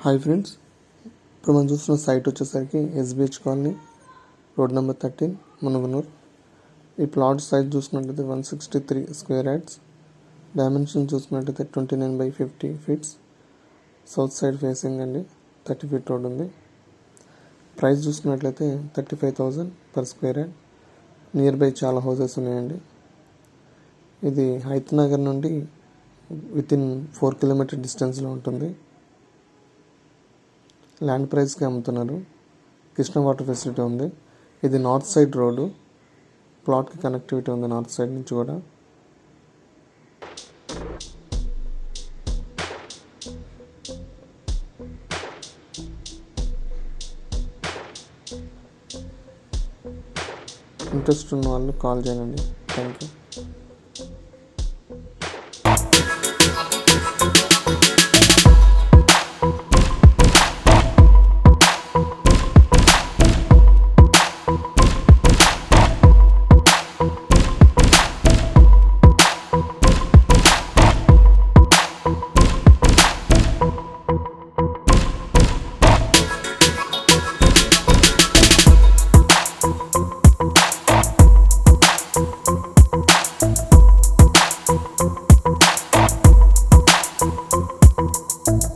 Hi friends, ఇప్పుడు మనం చూస్తున్న సైట్ వచ్చేసరికి SBH colony, road number 13, Munuganur. ఈ ప్లాట్ సైజ్ చూసుకున్నట్లయితే 163 స్క్వేర్ యార్డ్స్. డైమెన్షన్ చూసుకున్నట్లయితే 29/50 ఫీట్స్. సౌత్ సైడ్ ఫేసింగ్ అండి, 30 ఫీట్ రోడ్ ఉంది. ప్రైస్ చూసుకున్నట్లయితే 35,000 per square yard. Near by చాలా హౌసెస్ ఉన్నాయండి. ఇది హైత్ నగర్ నుండి వితిన్ 4 కిలోమీటర్ డిస్టెన్స్లో ఉంటుంది. ల్యాండ్ ప్రైస్కి అమ్ముతున్నారు. కృష్ణ వాటర్ ఫెసిలిటీ ఉంది. ఇది నార్త్ సైడ్ రోడ్డు. ప్లాట్కి కనెక్టివిటీ ఉంది నార్త్ సైడ్ నుంచి కూడా. ఇంట్రెస్ట్ ఉన్న వాళ్ళు కాల్ చేయండి. Thank you.